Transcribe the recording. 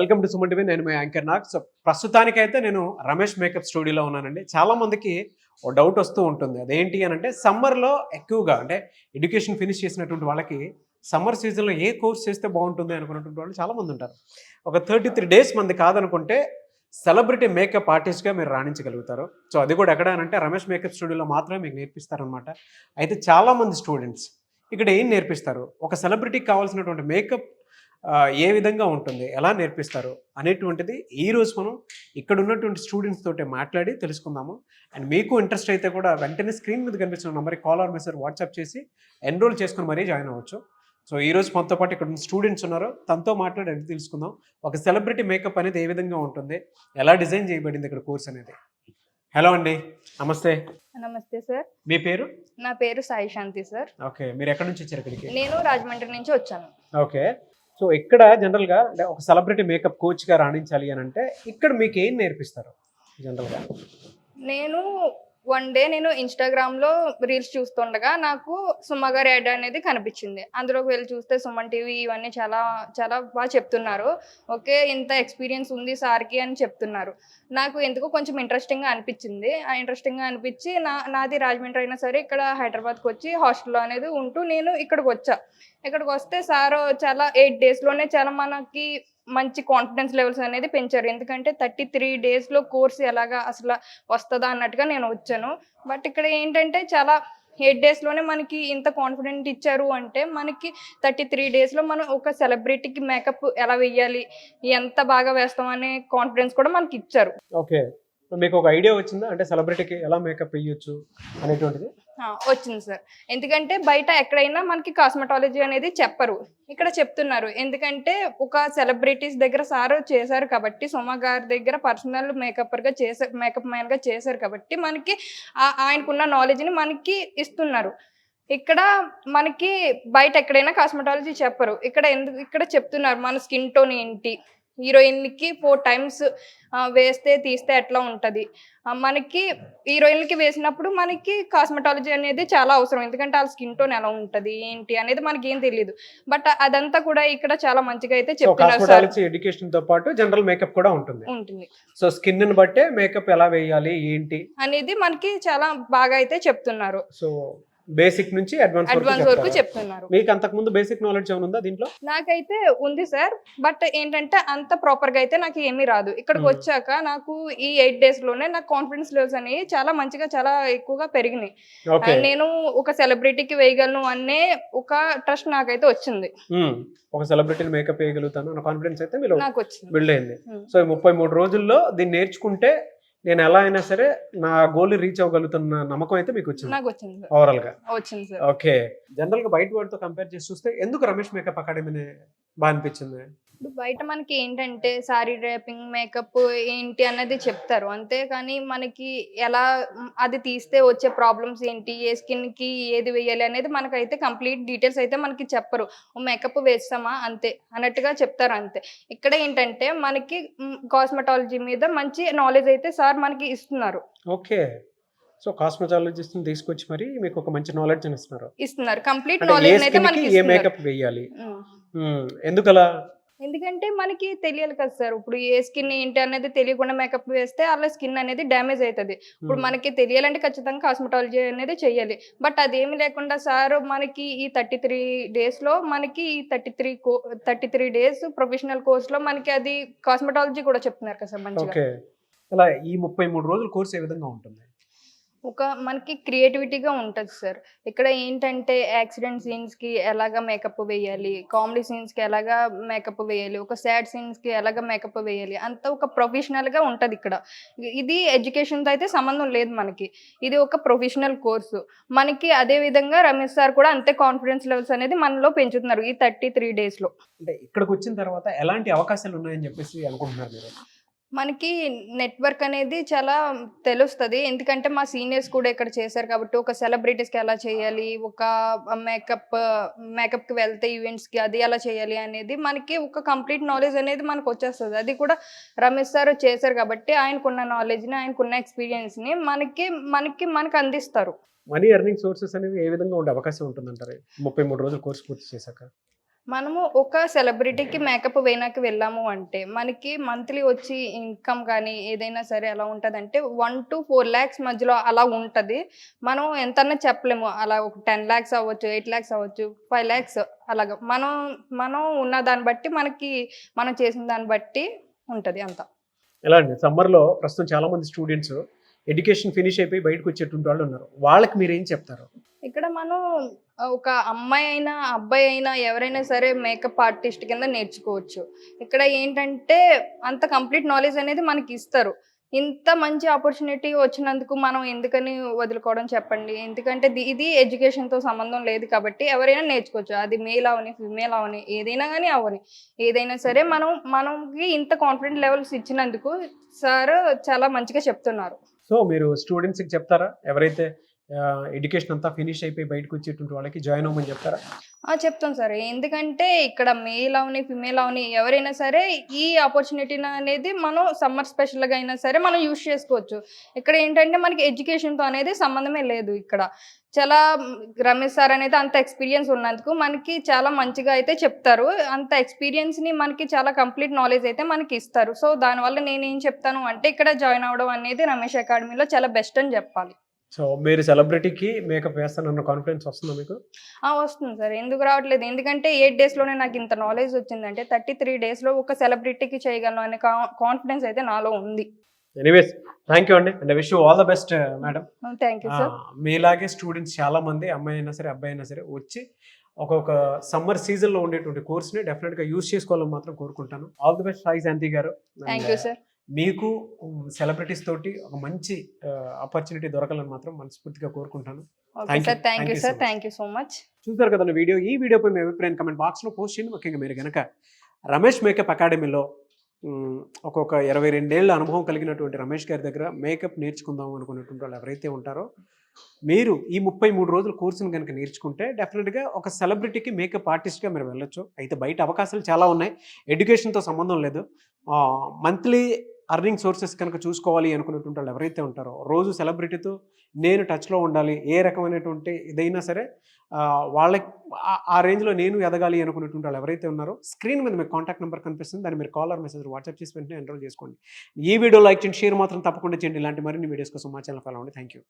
Welcome to Suman TV. నేను మీ anchor Nag. So ప్రస్తుతానికైతే నేను రమేష్ మేకప్ స్టూడియోలో ఉన్నానండి. చాలా మందికి ఓ డౌట్ వస్తూ ఉంటుంది. అదేంటి అని అంటే సమ్మర్లో ఎక్కువగా అంటే ఎడ్యుకేషన్ ఫినిష్ చేసినటువంటి వాళ్ళకి సమ్మర్ సీజన్లో ఏ కోర్స్ చేస్తే బాగుంటుంది అనుకున్నటువంటి వాళ్ళు చాలామంది ఉంటారు. ఒక 33 డేస్ మంది కాదనుకుంటే సెలబ్రిటీ మేకప్ ఆర్టిస్ట్గా మీరు రాణించగలుగుతారు. సో అది కూడా ఎక్కడ అంటే రమేష్ మేకప్ స్టూడియోలో మాత్రమే మీకు నేర్పిస్తారనమాట. అయితే చాలామంది స్టూడెంట్స్ ఇక్కడ ఏం నేర్పిస్తారు, ఒక సెలబ్రిటీకి కావాల్సినటువంటి మేకప్ ఏ విధంగా ఉంటుంది, ఎలా నేర్పిస్తారు అనేటువంటిది ఈరోజు మనం ఇక్కడ ఉన్నటువంటి స్టూడెంట్స్ తోటి మాట్లాడి తెలుసుకుందాము. అండ్ మీకు ఇంట్రెస్ట్ అయితే కూడా వెంటనే స్క్రీన్ మీద కనిపిస్తున్న నెంబర్కి కాల్ ఆర్ మెసేజ్ వాట్సాప్ చేసి ఎన్రోల్ చేసుకుని మరీ జాయిన్ అవ్వచ్చు. సో ఈరోజు మనతో పాటు ఇక్కడ స్టూడెంట్స్ ఉన్నారు, తనతో మాట్లాడి అడిగి తెలుసుకుందాం ఒక సెలబ్రిటీ మేకప్ అనేది ఏ విధంగా ఉంటుంది, ఎలా డిజైన్ చేయబడింది ఇక్కడ కోర్స్ అనేది. హలో అండి, నమస్తే. నమస్తే సార్. మీ పేరు? నా పేరు సాయి శాంతి సార్. ఓకే, మీరు ఎక్కడి నుంచి వచ్చారు ఇక్కడికి? నేను రాజమండ్రి నుంచి వచ్చాను. ఓకే, సో ఇక్కడ జనరల్గా అంటే ఒక సెలబ్రిటీ మేకప్ కోచ్గా రాణించాలి అని అంటే ఇక్కడ మీకు ఏం నేర్పిస్తారు జనరల్గా? వన్ డే నేను ఇన్స్టాగ్రామ్లో రీల్స్ చూస్తుండగా నాకు సుమ గారి యాడ్ అనేది కనిపించింది. అందులోకి వెళ్ళి చూస్తే సుమన్ టీవీ ఇవన్నీ చాలా చాలా బాగా చెప్తున్నారు. ఓకే, ఇంత ఎక్స్పీరియన్స్ ఉంది సార్కి అని చెప్తున్నారు. నాకు ఎందుకో కొంచెం ఇంట్రెస్టింగ్గా అనిపించింది. ఆ ఇంట్రెస్టింగ్గా అనిపించి నాది రాజమండ్రి అయినా సరే ఇక్కడ హైదరాబాద్కి వచ్చి హాస్టల్లో అనేది ఉంటూ నేను ఇక్కడికి వచ్చా. ఇక్కడికి వస్తే సార్ చాలా 8 డేస్లోనే చాలా మనకి మంచి కాన్ఫిడెన్స్ లెవెల్స్ అనేది పెంచారు. ఎందుకంటే 33 డేస్లో కోర్స్ ఎలాగా అసలు వస్తుందా అన్నట్టుగా నేను వచ్చాను. బట్ ఇక్కడ ఏంటంటే చాలా 8 డేస్లోనే మనకి ఇంత కాన్ఫిడెంట్ ఇచ్చారు అంటే మనకి 33 డేస్లో మనం ఒక సెలబ్రిటీకి మేకప్ ఎలా వేయాలి, ఎంత బాగా వేస్తామనే కాన్ఫిడెన్స్ కూడా మనకి ఇచ్చారు. ఓకే, మీకు ఒక ఐడియా వచ్చిందా అంటే సెలబ్రిటీకి ఎలా మేకప్ వేయొచ్చు అనేటువంటిది? వచ్చింది సార్. ఎందుకంటే బయట ఎక్కడైనా మనకి కాస్మెటాలజీ అనేది చెప్పరు, ఇక్కడ చెప్తున్నారు. ఎందుకంటే ఒక సెలబ్రిటీస్ దగ్గర సార్ చేశారు కాబట్టి, సుమ గారి దగ్గర పర్సనల్ మేకప్గా చేశారు, మేకప్ మ్యాన్గా చేశారు కాబట్టి మనకి ఆయనకున్న నాలెడ్జ్ని మనకి ఇస్తున్నారు. ఇక్కడ మనకి బయట ఎక్కడైనా కాస్మెటాలజీ చెప్పరు, ఇక్కడ చెప్తున్నారు మన స్కిన్ టోన్ ఏంటి, హీరోయిన్కి 4 టైమ్స్ వేస్తే తీస్తే ఎట్లా ఉంటుంది, మనకి హీరోయిన్కి వేసినప్పుడు మనకి కాస్మెటాలజీ అనేది చాలా అవసరం. ఎందుకంటే వాళ్ళ స్కిన్ టోన్ ఎలా ఉంటుంది ఏంటి అనేది మనకి ఏం తెలియదు. బట్ అదంతా కూడా ఇక్కడ చాలా మంచిగా అయితే చెప్తున్నారు. ఎడ్యుకేషన్ తో పాటు జనరల్ మేకప్ కూడా ఉంటుంది. సో స్కిన్ ని బట్టే మేకప్ ఎలా వేయాలి ఏంటి అనేది మనకి చాలా బాగా అయితే చెప్తున్నారు. సో బేసిక్ నుంచి అడ్వాన్స్ వరకు చెప్తున్నారు. మీకు అంతకు ముందు బేసిక్ నాలెడ్జ్ ఏమైనా ఉందా దీంట్లో? నాకైతే ఉంది సార్, బట్ ఏంటంటే అంత ప్రాపర్ గా అయితే నాకు ఏమీ రాదు. ఇక్కడికి వచ్చాక నాకు ఈ 8 డేస్ లోనే నాకు కాన్ఫిడెన్స్ లెవెల్స్ అనేవి చాలా మంచిగా చాలా ఎక్కువగా పెరిగినాయి. నేను ఒక సెలబ్రిటీకి వేయగలను అనే ఒక ట్రస్ట్ నాకైతే వచ్చింది. ఒక సెలబ్రిటీని మేకప్ వేయగలుగుతాను అన్న కాన్ఫిడెన్స్ అయితే నాకు వచ్చింది, బిల్డ్ అయింది. సో 33 రోజుల్లో దీన్ని నేర్చుకుంటే నేను ఎలా అయినా సరే నా గోల్ రీచ్ అవ్వగలుగుతున్న నమ్మకం అయితే మీకు వచ్చింది ఓవరాల్ గా? వచ్చింది. ఓకే, జనరల్ గా బయట వాటితో కంపేర్ చేసి చూస్తే ఎందుకు రమేష్ మేకప్ అకాడమీని బాగా అనిపించింది? ఇప్పుడు బయట మనకి ఏంటంటే సారీ డ్రేపింగ్ మేకప్ ఏంటి అన్నది చెప్తారు అంతే, కానీ మనకి ఎలా అది తీస్తే వచ్చే ప్రాబ్లమ్స్ ఏంటి, ఏ స్కిన్కి ఏది వేయాలి అనేది మనకైతే కంప్లీట్ డీటెయిల్స్ అయితే మనకి చెప్పరు. మేకప్ వేస్తామా అంతే అన్నట్టుగా చెప్తారు అంతే. ఇక్కడ ఏంటంటే మనకి కాస్మెటాలజీ మీద మంచి నాలెడ్జ్ అయితే సార్ మనకి ఇస్తున్నారు. ఓకే, సో కాస్మెటాలజిస్ట్ తీసుకొచ్చి మరి మీకు ఒక మంచి నాలెడ్జ్ ఇస్తున్నారు. కంప్లీట్ నాలెడ్జ్ అయితే మనకి ఏ మేకప్ వేయాలి ఎందుకలా? ఎందుకంటే మనకి తెలియాలి కదా సార్, ఇప్పుడు ఏ స్కిన్ ఏంటి అనేది తెలియకుండా మేకప్ వేస్తే అలా స్కిన్ అనేది డ్యామేజ్ అవుతుంది. ఇప్పుడు మనకి తెలియాలంటే ఖచ్చితంగా కాస్మెటాలజీ అనేది చెయ్యాలి. బట్ అదేమి లేకుండా సార్ మనకి ఈ 33 డేస్లో మనకి ఈ 33 డేస్ ప్రొఫెషనల్ కోర్స్లో మనకి అది కాస్మెటాలజీ కూడా చెప్తున్నారు కదా సార్ మంచిగా. ఇలా ఈ 33 రోజుల కోర్స్ ఏ విధంగా ఉంటుంది? మనకి క్రియేటివిటీగా ఉంటుంది సార్. ఇక్కడ ఏంటంటే యాక్సిడెంట్ సీన్స్కి ఎలాగ మేకప్ వేయాలి, కామెడీ సీన్స్కి ఎలాగ మేకప్ వేయాలి, ఒక సాడ్ సీన్స్కి ఎలాగ మేకప్ వేయాలి, అంతా ఒక ప్రొఫెషనల్గా ఉంటుంది ఇక్కడ. ఇది ఎడ్యుకేషన్తో అయితే సంబంధం లేదు మనకి, ఇది ఒక ప్రొఫెషనల్ కోర్సు. మనకి అదే విధంగా రమేష్ సార్ కూడా అంతే కాన్ఫిడెన్స్ లెవెల్స్ అనేది మనలో పెంచుతున్నారు ఈ 33 డేస్లో. అంటే ఇక్కడికి వచ్చిన తర్వాత ఎలాంటి అవకాశాలు ఉన్నాయని చెప్పేసి అనుకుంటున్నారు మీరు? మనకి నెట్వర్క్ అనేది చాలా తెలుస్తుంది. ఎందుకంటే మా సీనియర్స్ కూడా ఇక్కడ చేశారు కాబట్టి ఒక సెలబ్రిటీస్కి ఎలా చేయాలి, ఒక మేకప్కి వెళ్తే ఈవెంట్స్కి అది ఎలా చేయాలి అనేది మనకి ఒక కంప్లీట్ నాలెడ్జ్ అనేది మనకు వచ్చేస్తుంది. అది కూడా రమేష్ సార్ చేశారు కాబట్టి ఆయనకున్న నాలెడ్జ్ని ఆయనకున్న ఎక్స్పీరియన్స్ని మనకి అందిస్తారు. మనీ ఎర్నింగ్ సోర్సెస్ అనేవి ఏ విధంగా ఉండే అవకాశం ఉంటుందంటారు 33 రోజులు కోర్స్ పూర్తి చేశాక? మనము ఒక సెలబ్రిటీకి మేకప్ వేయడానికి వెళ్ళాము అంటే, మనకి మంత్లీ వచ్చి ఇన్‌కమ్ గానీ, ఏదైనా సరే ఎలా ఉంటదంటే 1-4 లాక్స్ మధ్యలో అలా ఉంటది. మనం ఎంతన్నా చెప్పలేము. అలా ఒక 10 లాక్స్ అవ్వచ్చు, 8 లాక్స్ అవ్వచ్చు, 5 లాక్స్ అలాగా. మనం మనం ఉన్న దాన్ని బట్టి మనం చేసిన దాన్ని బట్టి ఉంటది అంతా. ఎలా అండి సమ్మర్‌లో ప్రస్తుతం చాలామంది స్టూడెంట్స్ ఎడ్యుకేషన్ ఫినిష్ అయిపోయి బయటకు వచ్చేటువంటి వాళ్ళు ఉన్నారు. వాళ్ళకి మీరేం చెప్తారు? ఇక్కడ మనం ఒక అమ్మాయి అయినా, అబ్బాయి అయినా ఎవరైనా సరే మేకప్ ఆర్టిస్ట్ కింద నేర్చుకోవచ్చు. ఇక్కడ ఏంటంటే అంత కంప్లీట్ నాలెడ్జ్ అనేది మనకిస్తారు. ఇంత మంచి ఆపర్చునిటీ వచ్చినందుకు మనం ఎందుకని వదులుకోవడం చెప్పండి. ఎందుకంటే ఇది ఎడ్యుకేషన్‌తో సంబంధం లేదు కాబట్టి ఎవరైనా నేర్చుకోవచ్చు. అది మేల్ అవని, ఫీమేల్ అవని, ఏదైనా గాని అవ్వని. ఏదైనా సరే మనకి ఇంత కాన్ఫిడెంట్ లెవెల్స్ ఇచ్చినందుకు సార్ చాలా మంచిగా చెప్తున్నారు. సో, మీరు స్టూడెంట్స్‌కి చెప్తారా? ఎవరైతే ఎడ్యుకేషన్ అంతా ఫినిష్ అయిపోయి బయటకు వచ్చేటువంటి వాళ్ళకి జాయిన్ అవ్వమని చెప్తారా? చెప్తాను సార్. ఎందుకంటే ఇక్కడ మేల్ అవని, ఫీమేల్ అవని ఎవరైనా సరే ఈ ఆపర్చునిటీని అనేది మనం సమ్మర్ స్పెషల్‌గా అయినా సరే మనం యూజ్ చేసుకోవచ్చు. ఇక్కడ ఏంటంటే మనకి ఎడ్యుకేషన్‌తో అనేది సంబంధమే లేదు ఇక్కడ. చాలా రమేష్ సార్ అనేది అంత ఎక్స్‌పీరియన్స్ ఉన్నందుకు మనకి చాలా మంచిగా అయితే చెప్తారు. అంత ఎక్స్‌పీరియన్స్‌ని మనకి చాలా కంప్లీట్ నాలెడ్జ్ అయితే మనకి ఇస్తారు. సో, దానివల్ల నేనేం చెప్తాను అంటే ఇక్కడ జాయిన్ అవ్వడం అనేది రమేష్ అకాడమీలో చాలా బెస్ట్ అని చెప్పాలి. సో, మీరు సెలబ్రిటీకి మేకప్ వేస్తానన్న కాన్ఫిడెన్స్ వస్తుందా మీకు? వస్తుంది సార్. ఎందుకు రావట్లేదు? ఎందుకంటే 8 డేస్‌లోనే నాకింత నాలెడ్జ్ వచ్చిందంటే 33 డేస్‌లో ఒక సెలబ్రిటీకి చేయగలను అనే కాన్ఫిడెన్స్ అయితే నాలో ఉంది. ఎనీవేస్ థ్యాంక్ యూ అండి. And I wish you all the best madam. Thank you sir. మీలాగే స్టూడెంట్స్ చాలామంది అమ్మాయి అయినా సరే, అబ్బాయి అయినా సరే వచ్చి ఒక్కొక్క సమ్మర్ సీజన్‌లో ఉండేటువంటి కోర్స్‌ని డెఫినెట్‌గా యూజ్ చేసుకోవాలని మాత్రం కోరుకుంటాను. ఆల్ ది బెస్ట్ సాయి శాంతి గారు. Thank you sir. మీకు సెలబ్రిటీస్ తోటి ఒక మంచి ఆపర్చునిటీ దొరకాలని మాత్రం మనస్ఫూర్తిగా కోరుకుంటాను. Okay Thank you. Sir. Thank Thank you you so sir. much. Thank you so much. చూసారు కదండి వీడియో. ఈ వీడియోపై మీ అభిప్రాయం కమెంట్ బాక్స్లో పోస్ట్ చేయండి. ముఖ్యంగా మీరు కనుక రమేష్ మేకప్ అకాడమీలో ఒక్కొక్క 22 ఏళ్ల అనుభవం కలిగినటువంటి రమేష్ గారి దగ్గర మేకప్ నేర్చుకుందాం అనుకున్నటువంటి వాళ్ళు ఎవరైతే ఉంటారో మీరు ఈ 33 రోజుల కోర్సును కనుక నేర్చుకుంటే డెఫినెట్గా ఒక సెలబ్రిటీకి మేకప్ ఆర్టిస్ట్గా మీరు వెళ్ళొచ్చు. అయితే బయట అవకాశాలు చాలా ఉన్నాయి. ఎడ్యుకేషన్తో సంబంధం లేదు. మంత్లీ అర్నింగ్ సోర్సెస్ కనుక చూసుకోవాలి అనుకున్నటువంటి వాళ్ళు ఎవరైతే ఉంటారో రోజు సెలబ్రిటీతో నేను టచ్లో ఉండాలి, ఏ రకమైనటువంటి ఇదైనా సరే వాళ్ళకి ఆ రేంజ్లో నేను ఎదగాలి అనుకున్నటువంటి వాళ్ళు ఎవరైతే ఉన్నారో స్క్రీన్ మీద మీకు కాంటాక్ట్ నెంబర్ కనిపిస్తుంది. దాన్ని మీరు కాల్ ఆర్ మెసేజ్ వాట్సాప్ చేసి వెంటనే ఎన్రోల్ చేసుకోండి. ఈ వీడియో లైక్ చేయండి, షేర్ మాత్రం తప్పకుండా చేయండి. ఇలాంటి మరిన్ని వీడియోస్ కోసం మా ఛానల్ ఫాలో అవ్వండి. Thank you.